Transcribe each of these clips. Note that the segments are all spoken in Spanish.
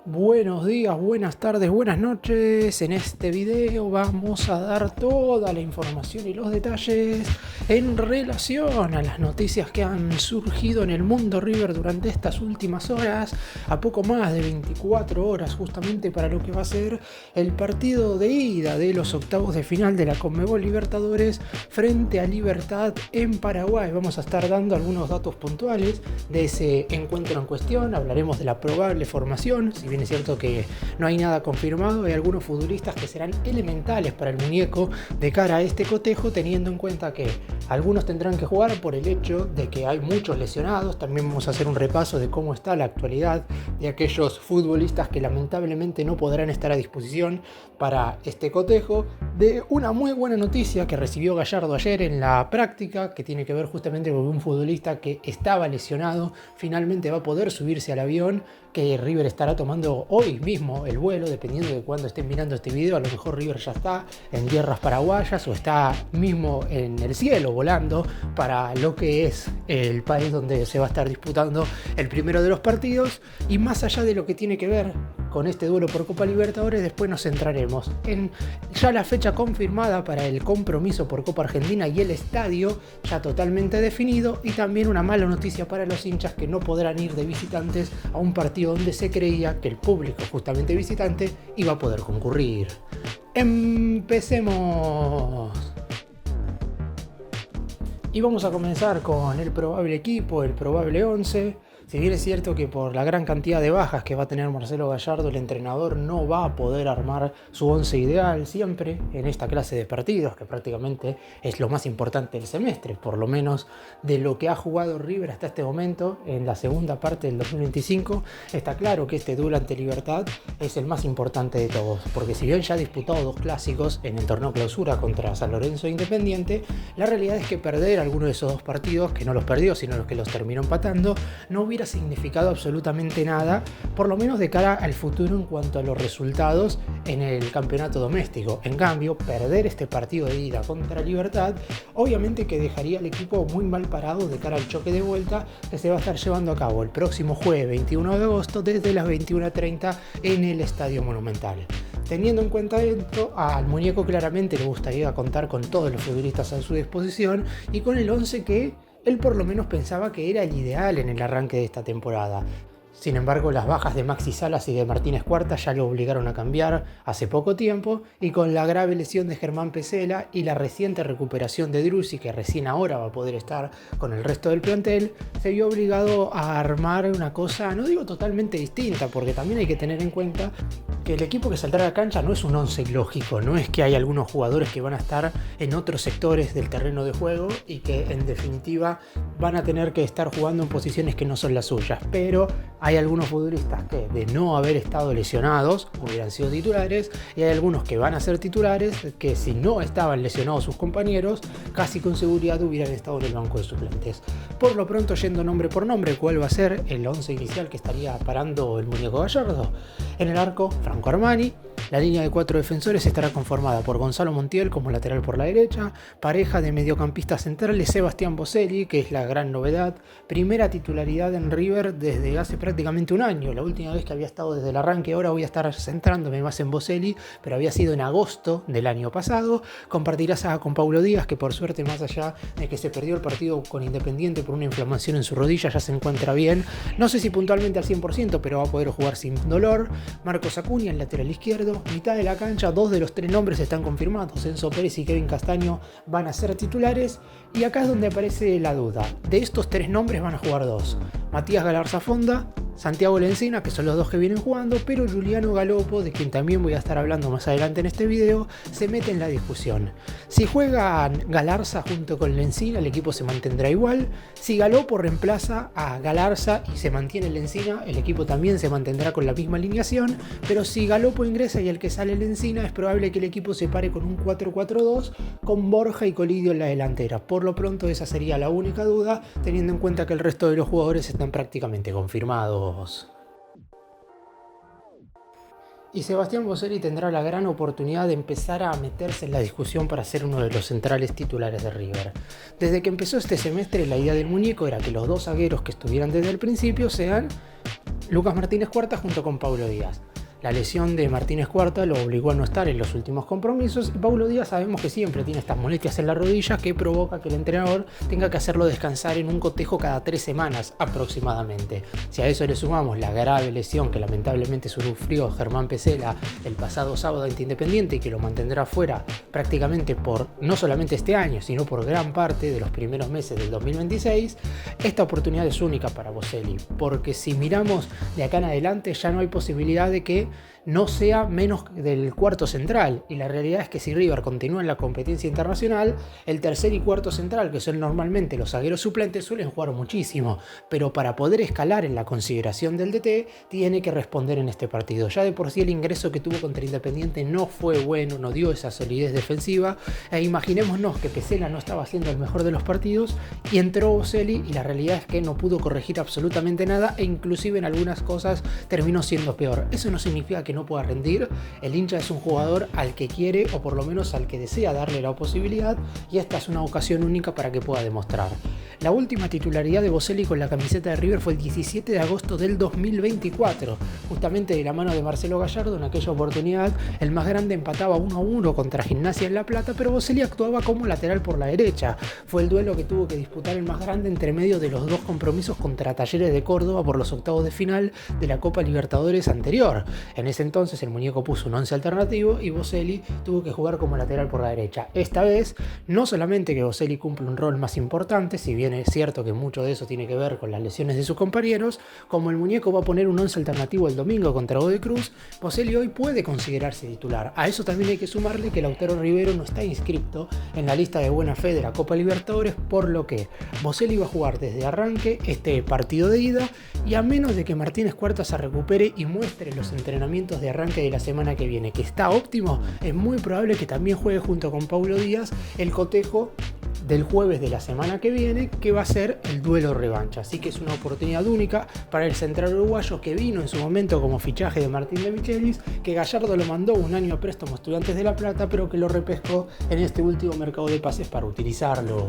Buenos días, buenas tardes, buenas noches. En este video vamos a dar toda la información y los detalles en relación a las noticias que han surgido en el mundo River durante estas últimas horas, a poco más de 24 horas justamente para lo que va a ser el partido de ida de los octavos de final de la Conmebol Libertadores frente a Libertad en Paraguay. Vamos a estar dando algunos datos puntuales de ese encuentro en cuestión. Hablaremos de la probable formación. Si bien es cierto que no hay nada confirmado, hay algunos futbolistas que serán elementales para el muñeco de cara a este cotejo, teniendo en cuenta que algunos tendrán que jugar por el hecho de que hay muchos lesionados. También vamos a hacer un repaso de cómo está la actualidad de aquellos futbolistas que lamentablemente no podrán estar a disposición para este cotejo, de una muy buena noticia que recibió Gallardo ayer en la práctica, que tiene que ver justamente con un futbolista que estaba lesionado finalmente va a poder subirse al avión, que River estará tomando hoy mismo el vuelo, dependiendo de cuándo estén mirando este video. A lo mejor River ya está en tierras paraguayas o está mismo en el cielo volando para lo que es el país donde se va a estar disputando el primero de los partidos. Y más allá de lo que tiene que ver con este duelo por Copa Libertadores, después nos centraremos en ya la fecha confirmada para el compromiso por Copa Argentina y el estadio ya totalmente definido, y también una mala noticia para los hinchas que no podrán ir de visitantes a un partido donde se creía que el público justamente visitante iba a poder concurrir. Empecemos. Y vamos a comenzar con el probable equipo, el probable 11. Si bien es cierto que por la gran cantidad de bajas que va a tener Marcelo Gallardo, el entrenador no va a poder armar su 11 ideal siempre en esta clase de partidos, que prácticamente es lo más importante del semestre, por lo menos de lo que ha jugado River hasta este momento en la segunda parte del 2025. Está claro que este duelo ante Libertad es el más importante de todos, porque si bien ya ha disputado dos clásicos en el torneo clausura contra San Lorenzo e Independiente, la realidad es que perder alguno de esos dos partidos, que no los perdió sino los que los terminó empatando, no hubiera significado absolutamente nada, por lo menos de cara al futuro en cuanto a los resultados en el campeonato doméstico. En cambio, perder este partido de ida contra Libertad obviamente que dejaría al equipo muy mal parado de cara al choque de vuelta que se va a estar llevando a cabo el próximo jueves 21 de agosto desde las 21:30 en el Estadio Monumental. Teniendo en cuenta esto, al muñeco claramente le gustaría contar con todos los futbolistas a su disposición y con el 11 que él por lo menos pensaba que era el ideal en el arranque de esta temporada. Sin embargo, las bajas de Maxi Salas y de Martínez Cuarta ya lo obligaron a cambiar hace poco tiempo, y con la grave lesión de Germán Pesela y la reciente recuperación de Driussi, que recién ahora va a poder estar con el resto del plantel, se vio obligado a armar una cosa, no digo totalmente distinta, porque también hay que tener en cuenta que el equipo que saldrá a la cancha no es un 11 lógico, no es que hay algunos jugadores que van a estar en otros sectores del terreno de juego y que en definitiva van a tener que estar jugando en posiciones que no son las suyas, pero hay algunos futbolistas que, de no haber estado lesionados, hubieran sido titulares, y hay algunos que van a ser titulares que, si no estaban lesionados sus compañeros, casi con seguridad hubieran estado en el banco de suplentes. Por lo pronto, yendo nombre por nombre, ¿cuál va a ser el 11 inicial que estaría parando el muñeco Gallardo? En el arco, Franco Armani. La línea de 4 defensores estará conformada por Gonzalo Montiel como lateral por la derecha, pareja de mediocampistas centrales Sebastián Boselli, que es la gran novedad, primera titularidad en River desde hace prácticamente un año. La última vez que había estado desde el arranque, ahora voy a estar centrándome más en Boselli, pero había sido en agosto del año pasado. Compartirá saga con Paulo Díaz, que por suerte, más allá de que se perdió el partido con Independiente por una inflamación en su rodilla, ya se encuentra bien. No sé si puntualmente al 100%, pero va a poder jugar sin dolor. Marcos Acuña, el lateral izquierdo. Mitad de la cancha, 2 de los 3 nombres están confirmados. Enzo Pérez y Kevin Castaño van a ser titulares. Y acá es donde aparece la duda. De estos 3 nombres van a jugar 2. Matías Galarza Fonda, Santiago Lencina, que son los 2 que vienen jugando, pero Juliano Galopo, de quien también voy a estar hablando más adelante en este video, se mete en la discusión. Si juega Galarza junto con Lencina, el equipo se mantendrá igual. Si Galopo reemplaza a Galarza y se mantiene Lencina, el equipo también se mantendrá con la misma alineación, pero si Galopo ingresa y el que sale Lencina, es probable que el equipo se pare con un 4-4-2 con Borja y Colidio en la delantera. Por lo pronto, esa sería la única duda, teniendo en cuenta que el resto de los jugadores están prácticamente confirmados. Y Sebastián Boselli tendrá la gran oportunidad de empezar a meterse en la discusión para ser uno de los centrales titulares de River. Desde que empezó este semestre, la idea del muñeco era que los 2 zagueros que estuvieran desde el principio sean Lucas Martínez Cuarta junto con Paulo Díaz. La lesión de Martínez Cuarta lo obligó a no estar en los últimos compromisos y Paulo Díaz sabemos que siempre tiene estas molestias en la rodilla que provoca que el entrenador tenga que hacerlo descansar en un cotejo cada 3 semanas aproximadamente. Si a eso le sumamos la grave lesión que lamentablemente sufrió Germán Pesela el pasado sábado ante Independiente y que lo mantendrá fuera prácticamente por no solamente este año sino por gran parte de los primeros meses del 2026, esta oportunidad es única para Boselli, porque si miramos de acá en adelante ya no hay posibilidad de que no sea menos del cuarto central, y la realidad es que si River continúa en la competencia internacional, el tercer y cuarto central, que son normalmente los zagueros suplentes, suelen jugar muchísimo, pero para poder escalar en la consideración del DT tiene que responder en este partido. Ya de por sí el ingreso que tuvo contra Independiente no fue bueno, no dio esa solidez defensiva, e imaginémonos que Pesela no estaba haciendo el mejor de los partidos y entró Boselli y la realidad es que no pudo corregir absolutamente nada e inclusive en algunas cosas terminó siendo peor. Eso no significa que no pueda rendir. El hincha es un jugador al que quiere o por lo menos al que desea darle la posibilidad y esta es una ocasión única para que pueda demostrar. La última titularidad de Boselli con la camiseta de River fue el 17 de agosto del 2024, justamente de la mano de Marcelo Gallardo. En aquella oportunidad el más grande empataba 1-1 contra Gimnasia en La Plata, pero Boselli actuaba como lateral por la derecha. Fue el duelo que tuvo que disputar el más grande entre medio de los dos compromisos contra Talleres de Córdoba por los octavos de final de la Copa Libertadores anterior. En ese entonces el muñeco puso un 11 alternativo y Boselli tuvo que jugar como lateral por la derecha. Esta vez, no solamente que Boselli cumple un rol más importante, si bien es cierto que mucho de eso tiene que ver con las lesiones de sus compañeros, como el muñeco va a poner un 11 alternativo el domingo contra Godoy Cruz, Boselli hoy puede considerarse titular. A eso también hay que sumarle que Lautaro Rivero no está inscripto en la lista de buena fe de la Copa Libertadores, por lo que Boselli va a jugar desde arranque este partido de ida y a menos de que Martínez Cuarta se recupere y muestre los entrenamientos de arranque de la semana que viene, que está óptimo, es muy probable que también juegue junto con Paulo Díaz el cotejo del jueves de la semana que viene, que va a ser el duelo revancha. Así que es una oportunidad única para el central uruguayo que vino en su momento como fichaje de Martín de Michelis, que Gallardo lo mandó un año a préstamo a Estudiantes de La Plata, pero que lo repescó en este último mercado de pases para utilizarlo.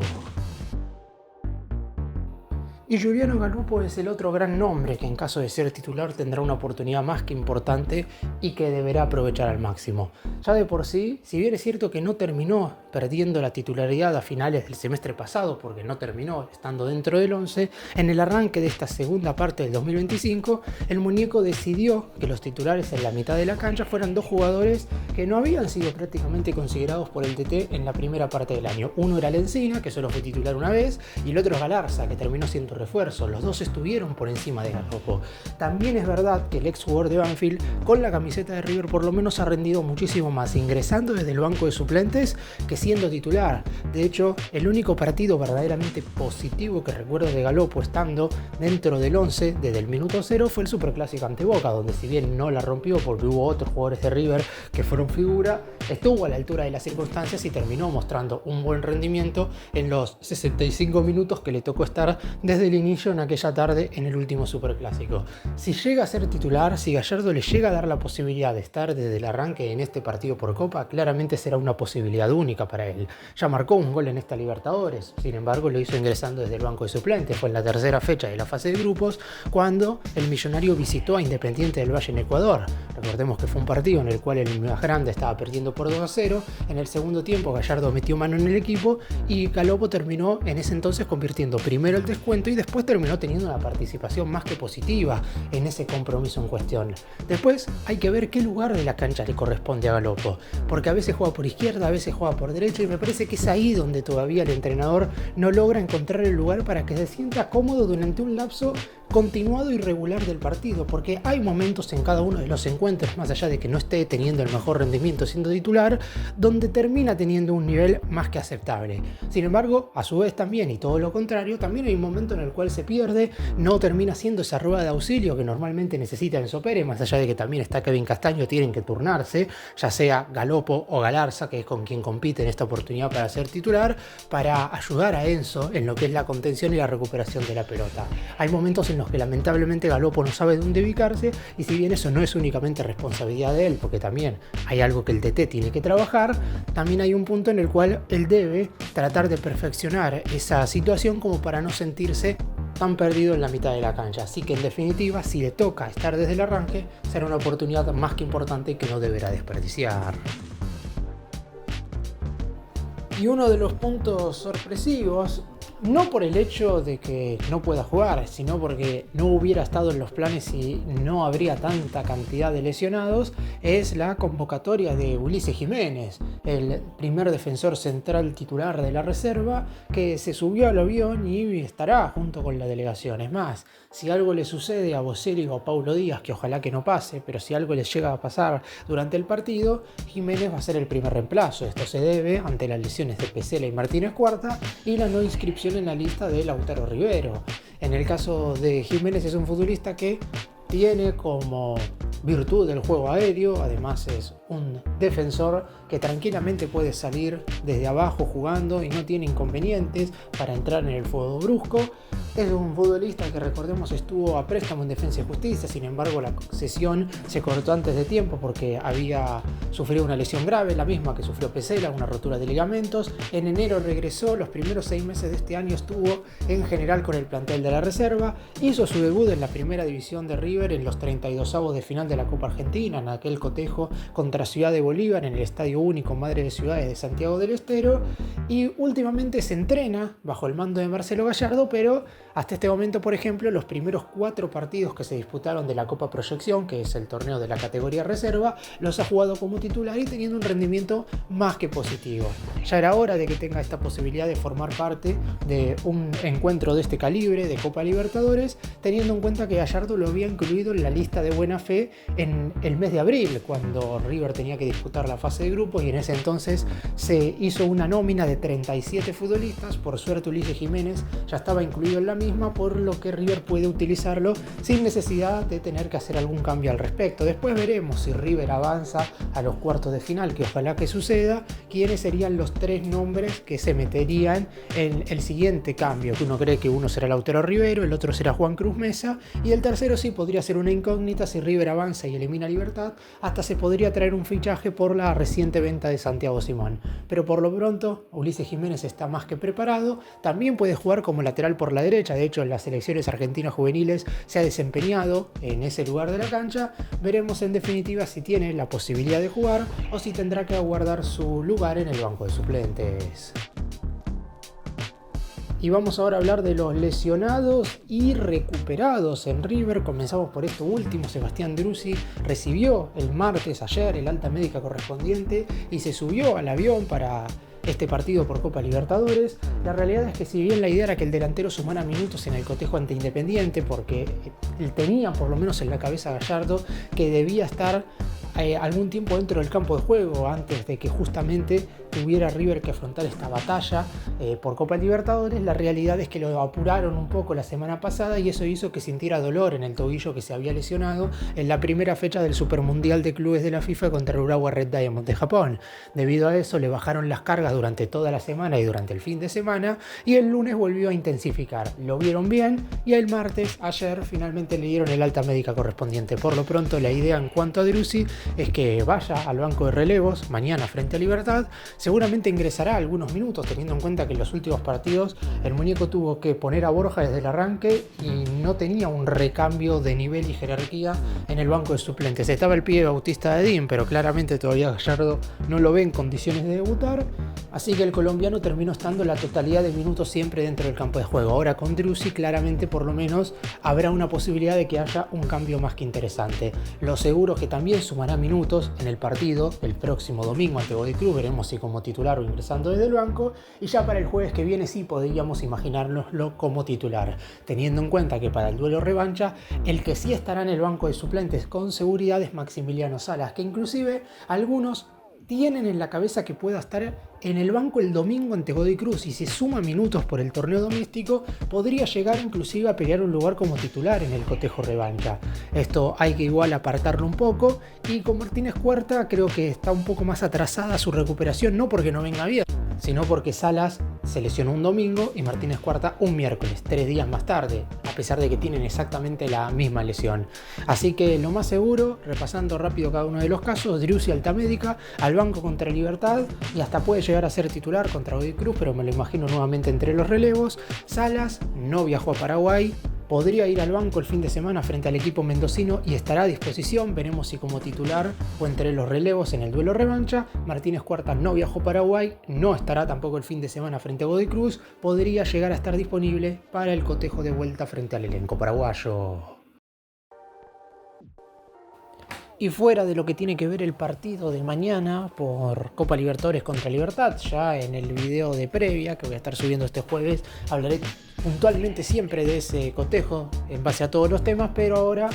Y Giuliano Galopo es el otro gran nombre que en caso de ser titular tendrá una oportunidad más que importante y que deberá aprovechar al máximo. Ya de por sí, si bien es cierto que no terminó perdiendo la titularidad a finales del semestre pasado porque no terminó estando dentro del 11, en el arranque de esta segunda parte del 2025, el muñeco decidió que los titulares en la mitad de la cancha fueran dos jugadores que no habían sido prácticamente considerados por el TT en la primera parte del año. Uno era Lencina, que solo fue titular una vez, y el otro es Galarza, que terminó siendo refuerzo. Los dos estuvieron por encima de Galopo. También es verdad que el ex jugador de Banfield con la camiseta de River por lo menos ha rendido muchísimo más ingresando desde el banco de suplentes que siendo titular. De hecho, el único partido verdaderamente positivo que recuerdo de Galopo estando dentro del 11 desde el minuto 0 fue el Superclásico ante Boca, donde si bien no la rompió porque hubo otros jugadores de River que fueron figura, estuvo a la altura de las circunstancias y terminó mostrando un buen rendimiento en los 65 minutos que le tocó estar desde el inicio en aquella tarde en el último Superclásico. Si llega a ser titular, si Gallardo le llega a dar la posibilidad de estar desde el arranque en este partido por Copa, claramente será una posibilidad única para él. Ya marcó un gol en esta Libertadores, sin embargo lo hizo ingresando desde el banco de suplentes. Fue en la tercera fecha de la fase de grupos cuando el Millonario visitó a Independiente del Valle en Ecuador. Recordemos que fue un partido en el cual el más grande estaba perdiendo por 2-0. En el segundo tiempo Gallardo metió mano en el equipo y Galopo terminó en ese entonces convirtiendo primero el descuento y después terminó teniendo una participación más que positiva en ese compromiso en cuestión. Después hay que ver qué lugar de la cancha le corresponde a Galopo, porque a veces juega por izquierda, a veces juega por derecha y me parece que es ahí donde todavía el entrenador no logra encontrar el lugar para que se sienta cómodo durante un lapso continuado y regular del partido, porque hay momentos en cada uno de los encuentros, más allá de que no esté teniendo el mejor rendimiento siendo titular, donde termina teniendo un nivel más que aceptable. Sin embargo, a su vez también, y todo lo contrario, también hay un momento en el cual se pierde, no termina siendo esa rueda de auxilio que normalmente necesita Enzo Pérez, más allá de que también está Kevin Castaño, tienen que turnarse, ya sea Galopo o Galarza, que es con quien compite en esta oportunidad para ser titular, para ayudar a Enzo en lo que es la contención y la recuperación de la pelota. Hay momentos en los que lamentablemente Galopo no sabe dónde ubicarse y si bien eso no es únicamente responsabilidad de él, porque también hay algo que el DT tiene que trabajar, también hay un punto en el cual él debe tratar de perfeccionar esa situación como para no sentirse tan perdido en la mitad de la cancha. Así que en definitiva, si le toca estar desde el arranque, será una oportunidad más que importante que no deberá desperdiciar. Y uno de los puntos sorpresivos, no por el hecho de que no pueda jugar, sino porque no hubiera estado en los planes y no habría tanta cantidad de lesionados, es la convocatoria de Ulises Jiménez, el primer defensor central titular de la reserva, que se subió al avión y estará junto con la delegación. Es más, si algo le sucede a Boselli o a Paulo Díaz, que ojalá que no pase, pero si algo les llega a pasar durante el partido, Jiménez va a ser el primer reemplazo. Esto se debe ante las lesiones de Pesela y Martínez Cuarta y la no inscripción en la lista de Lautaro Rivero. En el caso de Jiménez, es un futbolista que tiene como virtud del juego aéreo, además es un defensor que tranquilamente puede salir desde abajo jugando y no tiene inconvenientes para entrar en el fuego brusco. Es un futbolista que, recordemos, estuvo a préstamo en Defensa y Justicia, sin embargo la cesión se cortó antes de tiempo porque había sufrido una lesión grave, la misma que sufrió Pesela, una rotura de ligamentos. En enero regresó, los primeros 6 meses de este año estuvo en general con el plantel de la reserva, hizo su debut en la primera división de River en los 32avos de final de la Copa Argentina, en aquel cotejo contra Ciudad de Bolívar en el Estadio Único Madre de Ciudades de Santiago del Estero, y últimamente se entrena bajo el mando de Marcelo Gallardo, pero hasta este momento, por ejemplo, los primeros 4 partidos que se disputaron de la Copa Proyección, que es el torneo de la categoría reserva, los ha jugado como titular y teniendo un rendimiento más que positivo. Ya era hora de que tenga esta posibilidad de formar parte de un encuentro de este calibre, de Copa Libertadores, teniendo en cuenta que Gallardo lo había incluido en la lista de buena fe en el mes de abril, cuando River tenía que disputar la fase de grupos, y en ese entonces se hizo una nómina de 37 futbolistas. Por suerte Ulises Jiménez ya estaba incluido en la misma, por lo que River puede utilizarlo sin necesidad de tener que hacer algún cambio al respecto. Después veremos si River avanza a los cuartos de final, que ojalá que suceda, quiénes serían los 3 nombres que se meterían en el siguiente cambio, que uno cree que uno será Lautaro Rivero, el otro será Juan Cruz Mesa, y el tercero sí podría ser una incógnita. Si River avanza y elimina a Libertad, hasta se podría traer un fichaje por la reciente venta de Santiago Simón. Pero por lo pronto Ulises Jiménez está más que preparado, también puede jugar como lateral por la derecha. De hecho, en las selecciones argentinas juveniles se ha desempeñado en ese lugar de la cancha. Veremos en definitiva si tiene la posibilidad de jugar o si tendrá que aguardar su lugar en el banco de suplentes. Y vamos ahora a hablar de los lesionados y recuperados en River. Comenzamos por esto último. Sebastián Driussi recibió el martes, ayer, el alta médica correspondiente y se subió al avión para este partido por Copa Libertadores. La realidad es que, si bien la idea era que el delantero sumara minutos en el cotejo ante Independiente, porque él tenía por lo menos en la cabeza Gallardo que debía estar algún tiempo dentro del campo de juego antes de que justamente tuviera River que afrontar esta batalla por Copa Libertadores, la realidad es que lo apuraron un poco la semana pasada y eso hizo que sintiera dolor en el tobillo que se había lesionado en la primera fecha del Supermundial de Clubes de la FIFA contra el Urawa Red Diamonds de Japón. Debido a eso le bajaron las cargas durante toda la semana y durante el fin de semana, y el lunes volvió a intensificar. Lo vieron bien y el martes, ayer, finalmente le dieron el alta médica correspondiente. Por lo pronto, la idea en cuanto a Driussi es que vaya al banco de relevos mañana frente a Libertad. Seguramente ingresará algunos minutos, teniendo en cuenta que en los últimos partidos el muñeco tuvo que poner a Borja desde el arranque y no tenía un recambio de nivel y jerarquía en el banco de suplentes. Estaba el pibe Bautista de Dean, pero claramente todavía Gallardo no lo ve en condiciones de debutar, así que el colombiano terminó estando la totalidad de minutos siempre dentro del campo de juego. Ahora con Driussi claramente por lo menos habrá una posibilidad de que haya un cambio más que interesante. Lo seguro es que también sumará minutos en el partido el próximo domingo ante Godoy Cruz. Veremos si como titular o ingresando desde el banco, y ya para el jueves que viene sí podríamos imaginárnoslo como titular, teniendo en cuenta que para el duelo revancha el que sí estará en el banco de suplentes con seguridad es Maximiliano Salas, que inclusive algunos tienen en la cabeza que pueda estar en el banco el domingo ante Godoy Cruz, y si suma minutos por el torneo doméstico podría llegar inclusive a pelear un lugar como titular en el cotejo revancha. Esto hay que igual apartarlo un poco, y con Martínez Cuarta creo que está un poco más atrasada su recuperación, no porque no venga bien, sino porque Salas se lesionó un domingo y Martínez Cuarta un miércoles, 3 días más tarde, a pesar de que tienen exactamente la misma lesión. Así que lo más seguro, repasando rápido cada uno de los casos, Driussi alta médica, al banco contra Libertad y hasta puede llegar a ser titular contra Godoy Cruz, pero me lo imagino nuevamente entre los relevos. Salas no viajó a Paraguay, podría ir al banco el fin de semana frente al equipo mendocino y estará a disposición, veremos si como titular o entre los relevos en el duelo revancha. Martínez Cuarta no viajó a Paraguay, no estará tampoco el fin de semana frente a Godoy Cruz, podría llegar a estar disponible para el cotejo de vuelta frente al elenco paraguayo. Y fuera de lo que tiene que ver el partido de mañana por Copa Libertadores contra Libertad, ya en el video de previa que voy a estar subiendo este jueves, hablaré puntualmente siempre de ese cotejo en base a todos los temas, pero ahora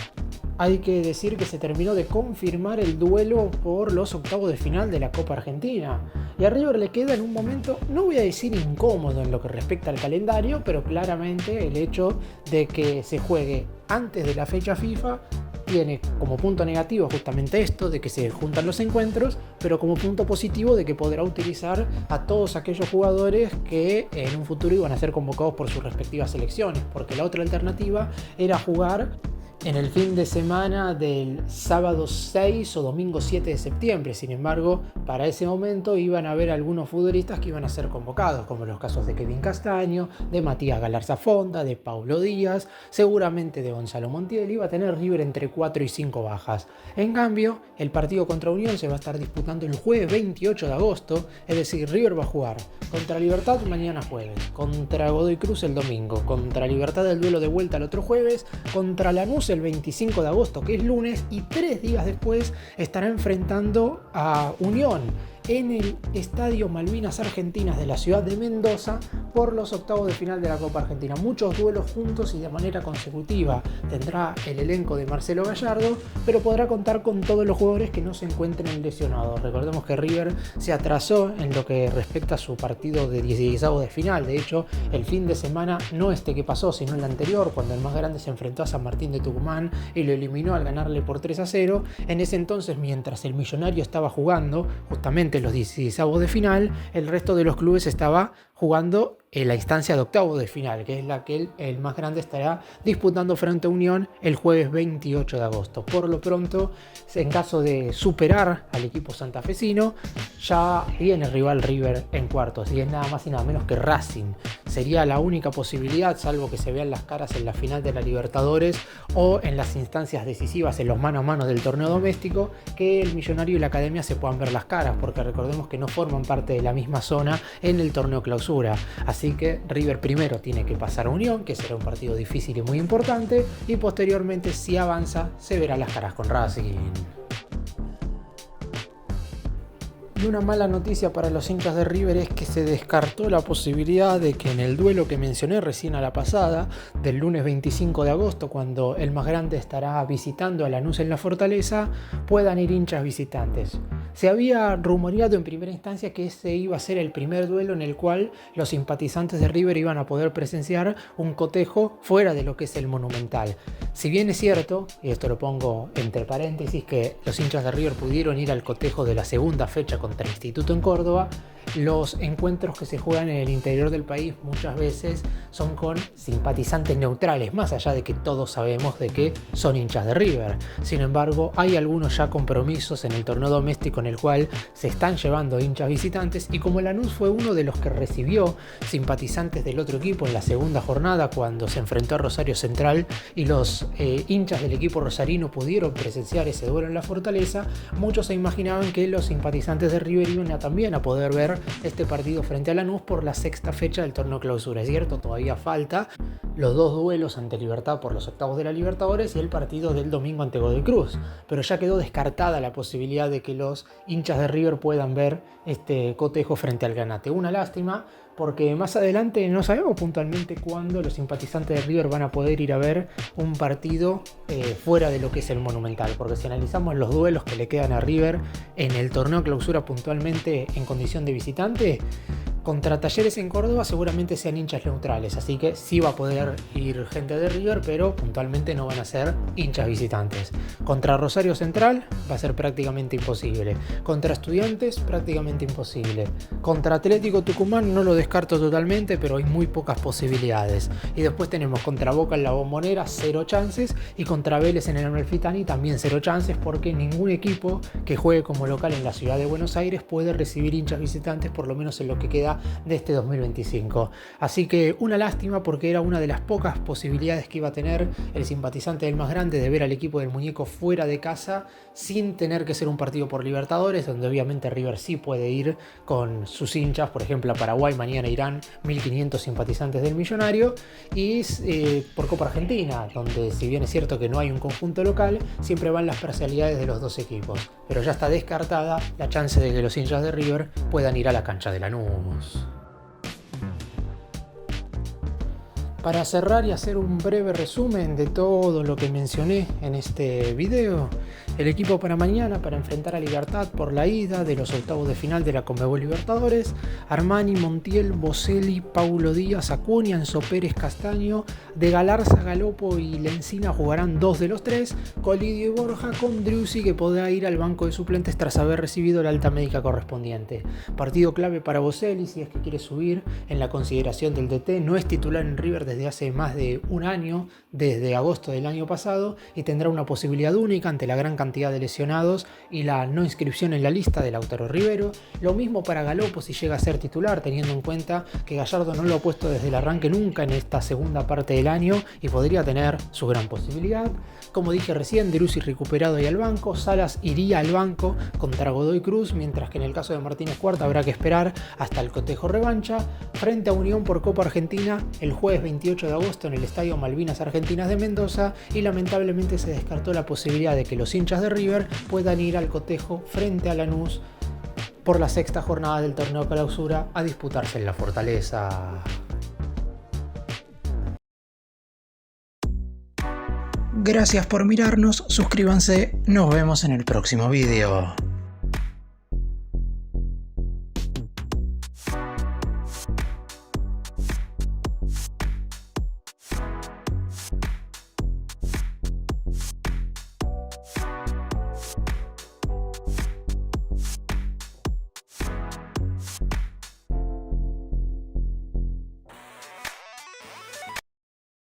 hay que decir que se terminó de confirmar el duelo por los octavos de final de la Copa Argentina. Y a River le queda en un momento, no voy a decir incómodo en lo que respecta al calendario, pero claramente el hecho de que se juegue antes de la fecha FIFA tiene como punto negativo justamente esto, de que se juntan los encuentros, pero como punto positivo de que podrá utilizar a todos aquellos jugadores que en un futuro iban a ser convocados por sus respectivas selecciones, porque la otra alternativa era jugar en el fin de semana del sábado 6 o domingo 7 de septiembre. Sin embargo, para ese momento iban a haber algunos futbolistas que iban a ser convocados, como los casos de Kevin Castaño, de Matías Galarza Fonda, de Paulo Díaz, seguramente de Gonzalo Montiel. Iba a tener River entre 4 y 5 bajas. En cambio, el partido contra Unión se va a estar disputando el jueves 28 de agosto, es decir, River va a jugar contra Libertad mañana jueves, contra Godoy Cruz el domingo, contra Libertad el duelo de vuelta el otro jueves, contra Lanús el 25 de agosto, que es lunes, y 3 días después estará enfrentando a Unión en el Estadio Malvinas Argentinas de la ciudad de Mendoza por los octavos de final de la Copa Argentina. Muchos duelos juntos y de manera consecutiva tendrá el elenco de Marcelo Gallardo, pero podrá contar con todos los jugadores que no se encuentren lesionados. Recordemos que River se atrasó en lo que respecta a su partido de 16avos de final. De hecho, el fin de semana, no este que pasó, sino el anterior, cuando el más grande se enfrentó a San Martín de Tucumán y lo eliminó al ganarle por 3-0. En ese entonces, mientras el Millonario estaba jugando justamente los 16avos de final, el resto de los clubes estaba jugando en la instancia de octavos de final, que es la que el más grande estará disputando frente a Unión el jueves 28 de agosto. Por lo pronto, en caso de superar al equipo santafesino, ya viene el rival River en cuartos, y es nada más y nada menos que Racing. Sería la única posibilidad, salvo que se vean las caras en la final de la Libertadores o en las instancias decisivas, en los mano a mano del torneo doméstico, que el Millonario y la Academia se puedan ver las caras, porque recordemos que no forman parte de la misma zona en el torneo clausura. Así que River primero tiene que pasar a Unión, que será un partido difícil y muy importante, y posteriormente, si avanza, se verá las caras con Racing. Y una mala noticia para los hinchas de River es que se descartó la posibilidad de que en el duelo que mencioné recién a la pasada, del lunes 25 de agosto, cuando el más grande estará visitando a Lanús en la Fortaleza, puedan ir hinchas visitantes. Se había rumoreado en primera instancia que ese iba a ser el primer duelo en el cual los simpatizantes de River iban a poder presenciar un cotejo fuera de lo que es el Monumental. Si bien es cierto, y esto lo pongo entre paréntesis, que los hinchas de River pudieron ir al cotejo de la segunda fecha contra Instituto en Córdoba, los encuentros que se juegan en el interior del país muchas veces son con simpatizantes neutrales, más allá de que todos sabemos de que son hinchas de River. Sin embargo, hay algunos ya compromisos en el torneo doméstico en el cual se están llevando hinchas visitantes, y como Lanús fue uno de los que recibió simpatizantes del otro equipo en la segunda jornada cuando se enfrentó a Rosario Central y los hinchas del equipo rosarino pudieron presenciar ese duelo en la Fortaleza, muchos se imaginaban que los simpatizantes de River iban también a poder ver este partido frente a Lanús por la sexta fecha del torneo clausura. Es cierto, todavía falta los dos duelos ante Libertad por los octavos de la Libertadores y el partido del domingo ante Godoy Cruz, pero ya quedó descartada la posibilidad de que los hinchas de River puedan ver este cotejo frente al Granate. Una lástima, porque más adelante no sabemos puntualmente cuándo los simpatizantes de River van a poder ir a ver un partido fuera de lo que es el Monumental, porque si analizamos los duelos que le quedan a River en el torneo clausura puntualmente en condición de visitante, Contra Talleres en Córdoba seguramente sean hinchas neutrales, así que sí va a poder ir gente de River, pero puntualmente no van a ser hinchas visitantes. Contra Rosario Central va a ser prácticamente imposible. Contra Estudiantes prácticamente imposible. Contra Atlético Tucumán no lo descarto totalmente, pero hay muy pocas posibilidades. Y después tenemos contra Boca en la Bombonera 0 chances y contra Vélez en el Amalfitani también 0 chances, porque ningún equipo que juegue como local en la ciudad de Buenos Aires puede recibir hinchas visitantes, por lo menos en lo que queda de este 2025. Así que una lástima, porque era una de las pocas posibilidades que iba a tener el simpatizante del más grande de ver al equipo del muñeco fuera de casa sin tener que ser un partido por Libertadores, donde obviamente River sí puede ir con sus hinchas. Por ejemplo, a Paraguay mañana irán 1500 simpatizantes del Millonario, y por Copa Argentina, donde si bien es cierto que no hay un conjunto local, siempre van las parcialidades de los dos equipos, pero ya está descartada la chance de que los hinchas de River puedan ir a la cancha de Lanús. Para cerrar y hacer un breve resumen de todo lo que mencioné en este video, el equipo para mañana, para enfrentar a Libertad por la ida de los octavos de final de la Conmebol Libertadores: Armani, Montiel, Boselli, Paulo Díaz, Acuña, Enzo Pérez, Castaño. De Galarza, Galopo y Lencina jugarán 2 de los 3, Colidio y Borja, con Driussi, que podrá ir al banco de suplentes tras haber recibido la alta médica correspondiente. Partido clave para Boselli si es que quiere subir en la consideración del DT. No es titular en River desde hace más de un año, desde agosto del año pasado, y tendrá una posibilidad única ante la gran cantidad de lesionados y la no inscripción en la lista de Lautaro Rivero. Lo mismo para Galopo si llega a ser titular, teniendo en cuenta que Gallardo no lo ha puesto desde el arranque nunca en esta segunda parte del año y podría tener su gran posibilidad. Como dije recién, Driussi recuperado y al banco. Salas iría al banco contra Godoy Cruz, mientras que en el caso de Martínez Cuarta habrá que esperar hasta el cotejo revancha frente a Unión por Copa Argentina el jueves 28 de agosto en el Estadio Malvinas Argentinas de Mendoza, y lamentablemente se descartó la posibilidad de que los hinchas de River puedan ir al cotejo frente a Lanús por la sexta jornada del torneo Clausura a disputarse en la Fortaleza. Gracias por mirarnos, suscríbanse, nos vemos en el próximo video.